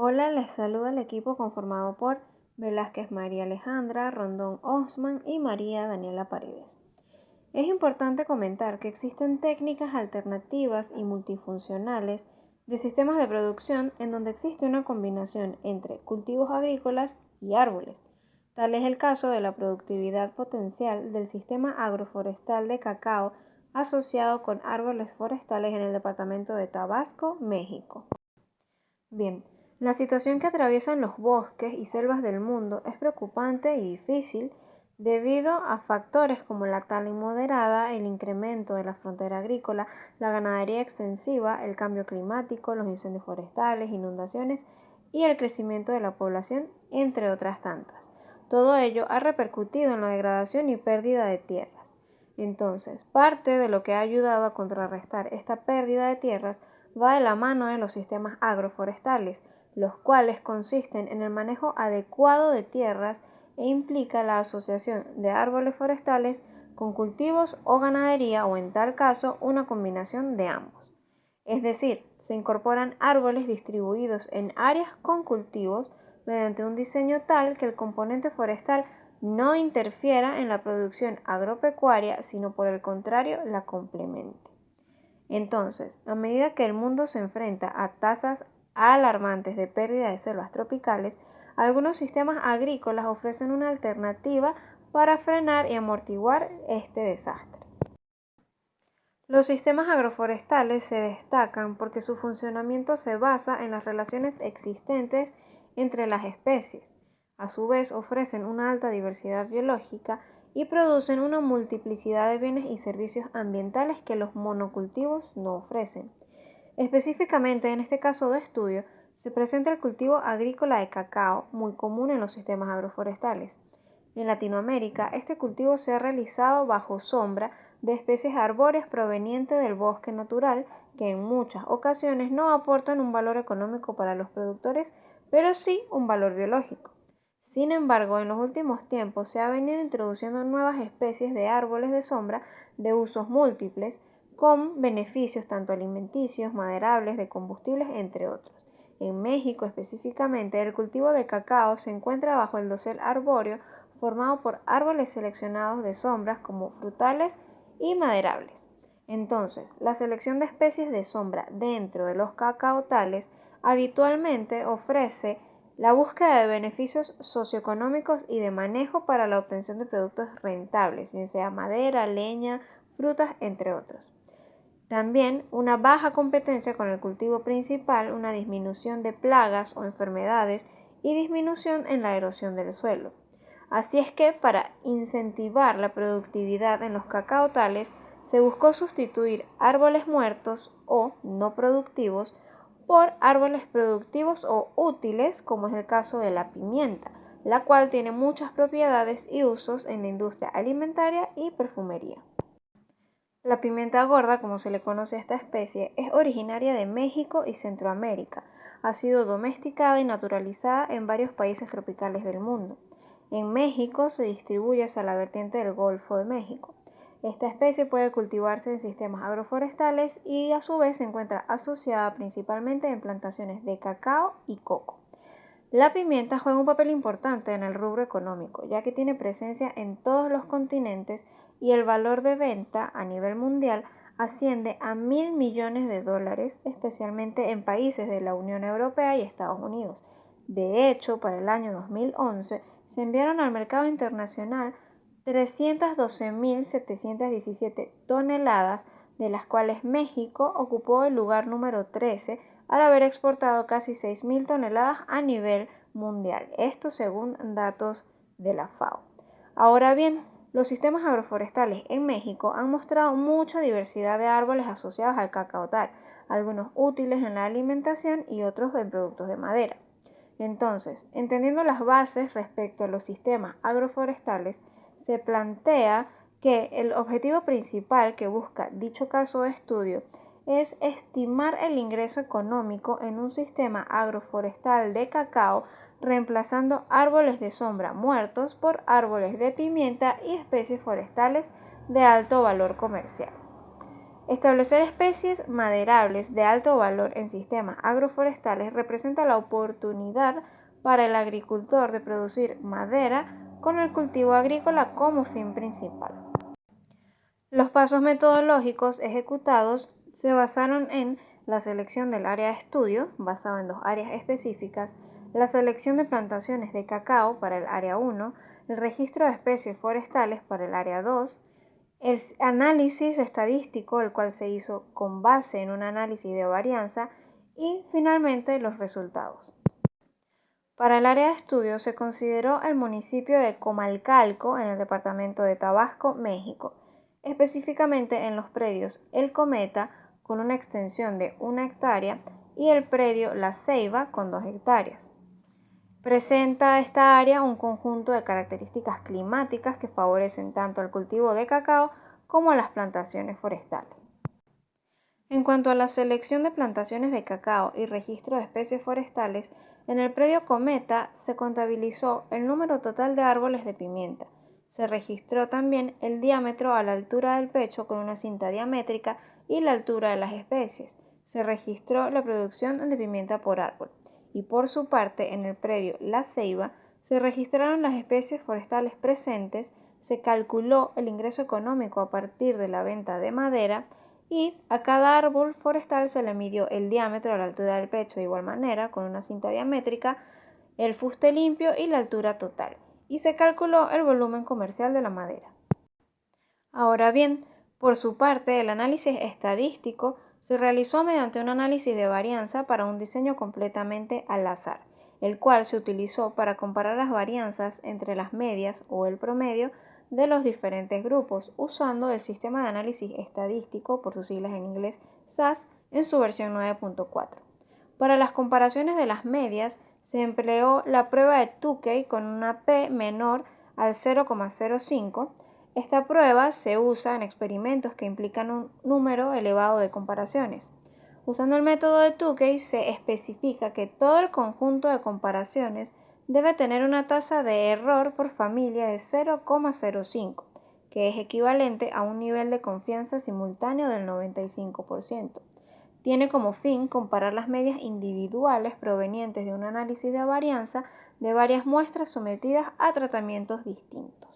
Hola, les saluda el equipo conformado por Velázquez María Alejandra, Rondón Osman y María Daniela Paredes. Es importante comentar que existen técnicas alternativas y multifuncionales de sistemas de producción en donde existe una combinación entre cultivos agrícolas y árboles. Tal es el caso de la productividad potencial del sistema agroforestal de cacao asociado con árboles forestales en el departamento de Tabasco, México. Bien, la situación que atraviesan los bosques y selvas del mundo es preocupante y difícil debido a factores como la tala inmoderada, el incremento de la frontera agrícola, la ganadería extensiva, el cambio climático, los incendios forestales, inundaciones y el crecimiento de la población, entre otras tantas. Todo ello ha repercutido en la degradación y pérdida de tierras. Entonces, parte de lo que ha ayudado a contrarrestar esta pérdida de tierras va de la mano de los sistemas agroforestales, los cuales consisten en el manejo adecuado de tierras e implica la asociación de árboles forestales con cultivos o ganadería o en tal caso una combinación de ambos. Es decir, se incorporan árboles distribuidos en áreas con cultivos mediante un diseño tal que el componente forestal no interfiera en la producción agropecuaria, sino por el contrario la complemente. Entonces, a medida que el mundo se enfrenta a tasas alarmantes de pérdida de selvas tropicales, algunos sistemas agrícolas ofrecen una alternativa para frenar y amortiguar este desastre. Los sistemas agroforestales se destacan porque su funcionamiento se basa en las relaciones existentes entre las especies. A su vez, ofrecen una alta diversidad biológica y producen una multiplicidad de bienes y servicios ambientales que los monocultivos no ofrecen. Específicamente, en este caso de estudio, se presenta el cultivo agrícola de cacao, muy común en los sistemas agroforestales. En Latinoamérica, este cultivo se ha realizado bajo sombra de especies arbóreas provenientes del bosque natural que en muchas ocasiones no aportan un valor económico para los productores, pero sí un valor biológico. Sin embargo, en los últimos tiempos se ha venido introduciendo nuevas especies de árboles de sombra de usos múltiples, con beneficios tanto alimenticios, maderables, de combustibles, entre otros. En México específicamente, el cultivo de cacao se encuentra bajo el dosel arbóreo formado por árboles seleccionados de sombras como frutales y maderables. Entonces, la selección de especies de sombra dentro de los cacaotales habitualmente ofrece la búsqueda de beneficios socioeconómicos y de manejo para la obtención de productos rentables, bien sea madera, leña, frutas, entre otros. También una baja competencia con el cultivo principal, una disminución de plagas o enfermedades y disminución en la erosión del suelo. Así es que para incentivar la productividad en los cacaotales se buscó sustituir árboles muertos o no productivos por árboles productivos o útiles, como es el caso de la pimienta, la cual tiene muchas propiedades y usos en la industria alimentaria y perfumería. La pimienta gorda, como se le conoce a esta especie, es originaria de México y Centroamérica. Ha sido domesticada y naturalizada en varios países tropicales del mundo. En México se distribuye hacia la vertiente del Golfo de México. Esta especie puede cultivarse en sistemas agroforestales y a su vez se encuentra asociada principalmente en plantaciones de cacao y coco. La pimienta juega un papel importante en el rubro económico, ya que tiene presencia en todos los continentes y el valor de venta a nivel mundial asciende a 1.000 millones de dólares, especialmente en países de la Unión Europea y Estados Unidos. De hecho, para el año 2011 se enviaron al mercado internacional 312.717 toneladas, de las cuales México ocupó el lugar número 13 al haber exportado casi 6.000 toneladas a nivel mundial. Esto según datos de la FAO. Ahora bien, los sistemas agroforestales en México han mostrado mucha diversidad de árboles asociados al cacaotal, algunos útiles en la alimentación y otros en productos de madera. Entonces, entendiendo las bases respecto a los sistemas agroforestales, se plantea que el objetivo principal que busca dicho caso de estudio es estimar el ingreso económico en un sistema agroforestal de cacao, reemplazando árboles de sombra muertos por árboles de pimienta y especies forestales de alto valor comercial. Establecer especies maderables de alto valor en sistemas agroforestales representa la oportunidad para el agricultor de producir madera con el cultivo agrícola como fin principal. Los pasos metodológicos ejecutados se basaron en la selección del área de estudio, basado en 2 áreas específicas, la selección de plantaciones de cacao para el área 1, el registro de especies forestales para el área 2, el análisis estadístico, el cual se hizo con base en un análisis de varianza, y finalmente los resultados. Para el área de estudio se consideró el municipio de Comalcalco en el departamento de Tabasco, México, específicamente en los predios El Cometa con una extensión de 1 hectárea y el predio La Ceiba con 2 hectáreas. Presenta esta área un conjunto de características climáticas que favorecen tanto al cultivo de cacao como a las plantaciones forestales. En cuanto a la selección de plantaciones de cacao y registro de especies forestales, en el predio Cometa se contabilizó el número total de árboles de pimienta. Se registró también el diámetro a la altura del pecho con una cinta diamétrica y la altura de las especies. Se registró la producción de pimienta por árbol. Y por su parte, en el predio La Ceiba, se registraron las especies forestales presentes, se calculó el ingreso económico a partir de la venta de madera y a cada árbol forestal se le midió el diámetro a la altura del pecho de igual manera, con una cinta diamétrica, el fuste limpio y la altura total, y se calculó el volumen comercial de la madera. Ahora bien, por su parte, el análisis estadístico se realizó mediante un análisis de varianza para un diseño completamente al azar, el cual se utilizó para comparar las varianzas entre las medias o el promedio de los diferentes grupos, usando el sistema de análisis estadístico, por sus siglas en inglés SAS, en su versión 9.4. Para las comparaciones de las medias, se empleó la prueba de Tukey con una P menor al 0,05. Esta prueba se usa en experimentos que implican un número elevado de comparaciones. Usando el método de Tukey se especifica que todo el conjunto de comparaciones debe tener una tasa de error por familia de 0,05, que es equivalente a un nivel de confianza simultáneo del 95%. Tiene como fin comparar las medias individuales provenientes de un análisis de varianza de varias muestras sometidas a tratamientos distintos.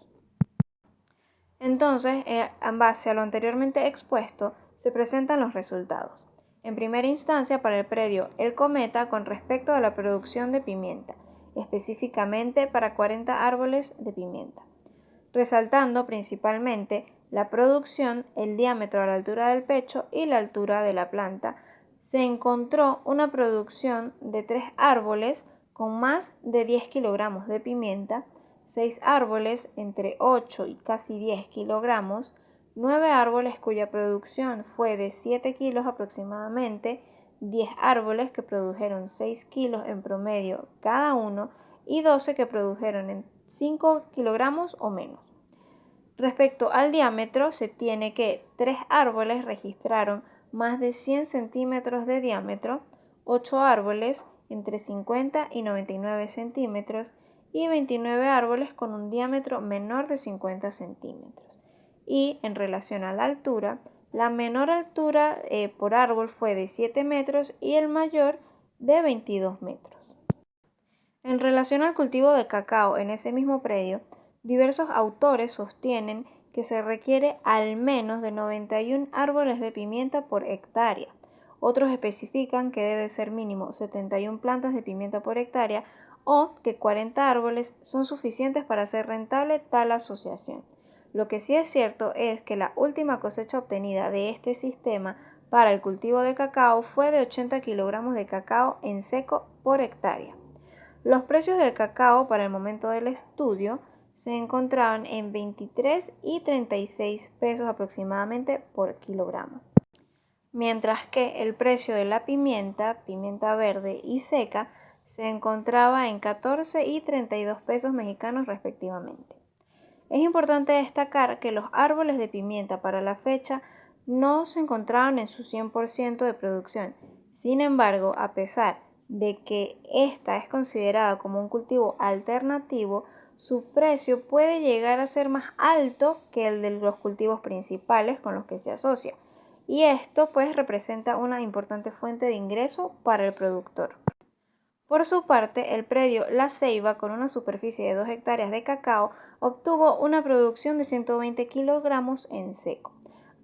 Entonces, en base a lo anteriormente expuesto, se presentan los resultados. En primera instancia, para el predio El Cometa con respecto a la producción de pimienta, específicamente para 40 árboles de pimienta, resaltando principalmente la producción, el diámetro a la altura del pecho y la altura de la planta. Se encontró una producción de 3 árboles con más de 10 kilogramos de pimienta, 6 árboles entre 8 y casi 10 kilogramos, 9 árboles cuya producción fue de 7 kilos aproximadamente, 10 árboles que produjeron 6 kilos en promedio cada uno y 12 que produjeron en 5 kilogramos o menos. Respecto al diámetro, se tiene que 3 árboles registraron más de 100 centímetros de diámetro, 8 árboles entre 50 y 99 centímetros y 29 árboles con un diámetro menor de 50 centímetros. Y en relación a la altura, la menor altura por árbol fue de 7 metros y el mayor de 22 metros. En relación al cultivo de cacao en ese mismo predio, diversos autores sostienen que se requiere al menos de 91 árboles de pimienta por hectárea. Otros especifican que debe ser mínimo 71 plantas de pimienta por hectárea o que 40 árboles son suficientes para hacer rentable tal asociación. Lo que sí es cierto es que la última cosecha obtenida de este sistema para el cultivo de cacao fue de 80 kilogramos de cacao en seco por hectárea. Los precios del cacao para el momento del estudio se encontraban en 23 y 36 pesos aproximadamente por kilogramo, mientras que el precio de la pimienta verde y seca, se encontraba en 14 y 32 pesos mexicanos respectivamente. Es importante destacar que los árboles de pimienta para la fecha no se encontraban en su 100% de producción. Sin embargo, a pesar de que esta es considerada como un cultivo alternativo, su precio puede llegar a ser más alto que el de los cultivos principales con los que se asocia. y esto pues representa una importante fuente de ingreso para el productor. Por su parte, el predio La Ceiba, con una superficie de 2 hectáreas de cacao, obtuvo una producción de 120 kilogramos en seco.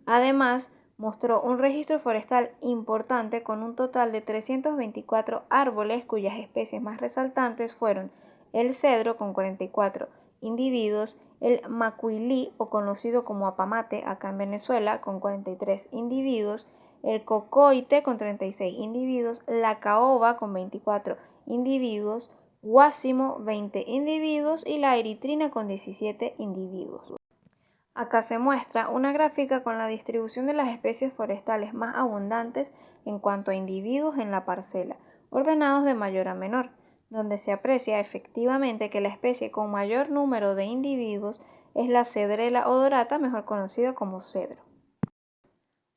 Además, mostró un registro forestal importante con un total de 324 árboles cuyas especies más resaltantes fueron el cedro con 44 individuos, el macuilí o conocido como apamate acá en Venezuela con 43 individuos, el cocoite con 36 individuos, la caoba con 24 individuos, guásimo 20 individuos y la eritrina con 17 individuos. Acá se muestra una gráfica con la distribución de las especies forestales más abundantes en cuanto a individuos en la parcela, ordenados de mayor a menor, donde se aprecia efectivamente que la especie con mayor número de individuos es la cedrela odorata, mejor conocido como cedro.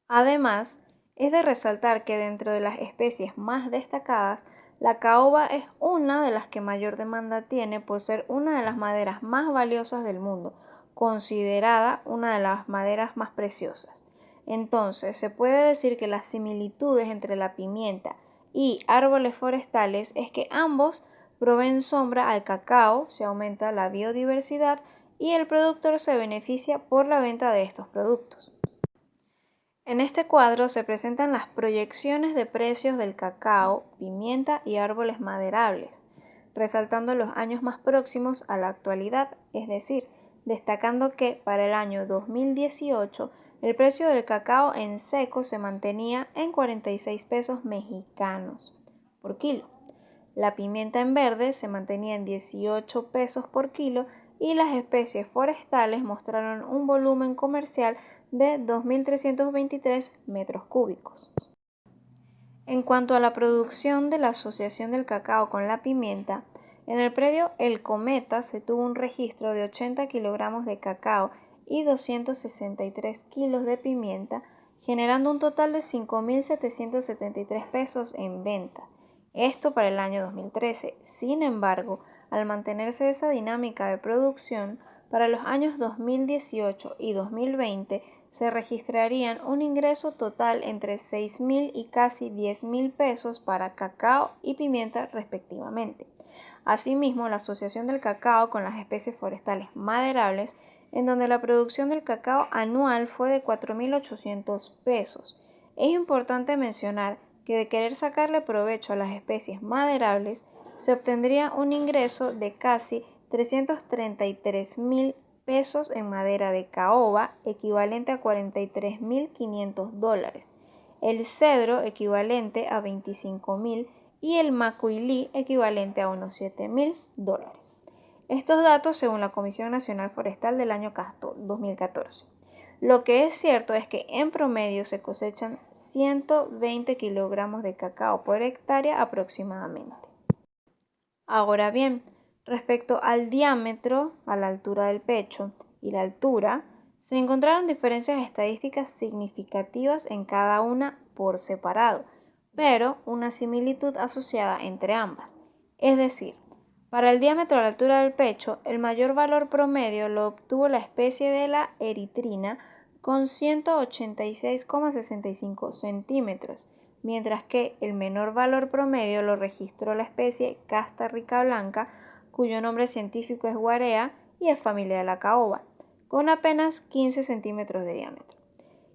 Además, es de resaltar que dentro de las especies más destacadas, la caoba es una de las que mayor demanda tiene por ser una de las maderas más valiosas del mundo, considerada una de las maderas más preciosas. Entonces, se puede decir que las similitudes entre la pimienta y árboles forestales es que ambos proveen sombra al cacao, se aumenta la biodiversidad y el productor se beneficia por la venta de estos productos. En este cuadro se presentan las proyecciones de precios del cacao, pimienta y árboles maderables, resaltando los años más próximos a la actualidad, es decir, destacando que para el año 2018 el precio del cacao en seco se mantenía en 46 pesos mexicanos por kilo. La pimienta en verde se mantenía en 18 pesos por kilo y las especies forestales mostraron un volumen comercial de 2.323 metros cúbicos. En cuanto a la producción de la asociación del cacao con la pimienta, en el predio El Cometa se tuvo un registro de 80 kilogramos de cacao y 263 kilos de pimienta, generando un total de 5.773 pesos en venta. Esto para el año 2013. Sin embargo, al mantenerse esa dinámica de producción, para los años 2018 y 2020 se registrarían un ingreso total entre 6.000 y casi 10.000 pesos para cacao y pimienta respectivamente. Asimismo, la asociación del cacao con las especies forestales maderables, en donde la producción del cacao anual fue de 4.800 pesos. Es importante mencionar que de querer sacarle provecho a las especies maderables, se obtendría un ingreso de casi 333.000 pesos en madera de caoba, equivalente a $43.500, el cedro equivalente a 25.000 y el macuilí equivalente a unos $7.000. Estos datos según la Comisión Nacional Forestal del año 2014. Lo que es cierto es que en promedio se cosechan 120 kilogramos de cacao por hectárea aproximadamente. Ahora bien, respecto al diámetro, a la altura del pecho y la altura, se encontraron diferencias estadísticas significativas en cada una por separado, pero una similitud asociada entre ambas. Es decir, para el diámetro a la altura del pecho, el mayor valor promedio lo obtuvo la especie de la eritrina con 186,65 centímetros, mientras que el menor valor promedio lo registró la especie casta rica blanca, cuyo nombre científico es guarea y es familia de la caoba, con apenas 15 centímetros de diámetro.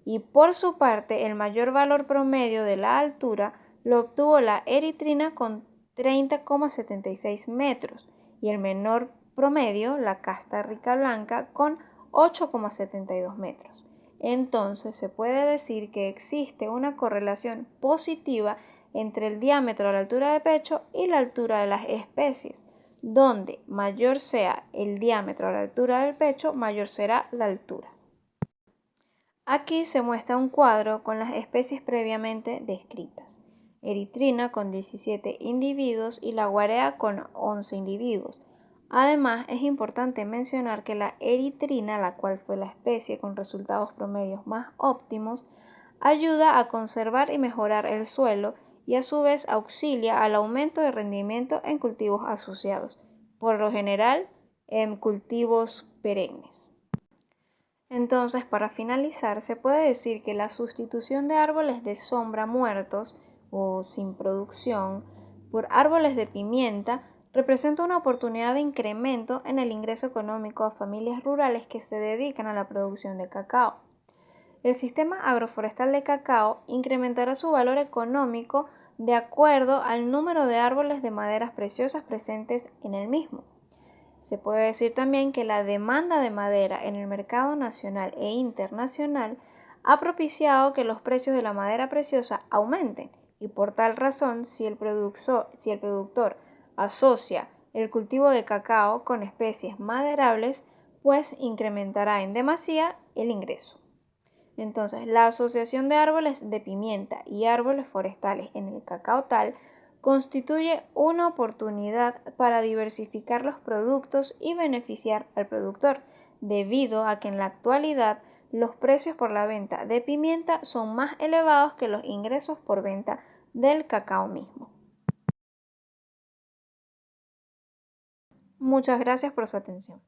Y por su parte, el mayor valor promedio de la altura lo obtuvo la eritrina con 30,76 metros y el menor promedio, la casta rica blanca, con 8,72 metros. Entonces se puede decir que existe una correlación positiva entre el diámetro a la altura de pecho y la altura de las especies. Donde mayor sea el diámetro a la altura del pecho, mayor será la altura. Aquí se muestra un cuadro con las especies previamente descritas. Eritrina con 17 individuos y la guarea con 11 individuos. Además, es importante mencionar que la eritrina, la cual fue la especie con resultados promedios más óptimos, ayuda a conservar y mejorar el suelo y a su vez auxilia al aumento de rendimiento en cultivos asociados, por lo general en cultivos perennes. Entonces, para finalizar, se puede decir que la sustitución de árboles de sombra muertos o sin producción por árboles de pimienta representa una oportunidad de incremento en el ingreso económico a familias rurales que se dedican a la producción de cacao. El sistema agroforestal de cacao incrementará su valor económico de acuerdo al número de árboles de maderas preciosas presentes en el mismo. Se puede decir también que la demanda de madera en el mercado nacional e internacional ha propiciado que los precios de la madera preciosa aumenten y por tal razón, si el productor asocia el cultivo de cacao con especies maderables, pues incrementará en demasía el ingreso. Entonces, la asociación de árboles de pimienta y árboles forestales en el cacao tal constituye una oportunidad para diversificar los productos y beneficiar al productor, debido a que en la actualidad los precios por la venta de pimienta son más elevados que los ingresos por venta del cacao mismo. Muchas gracias por su atención.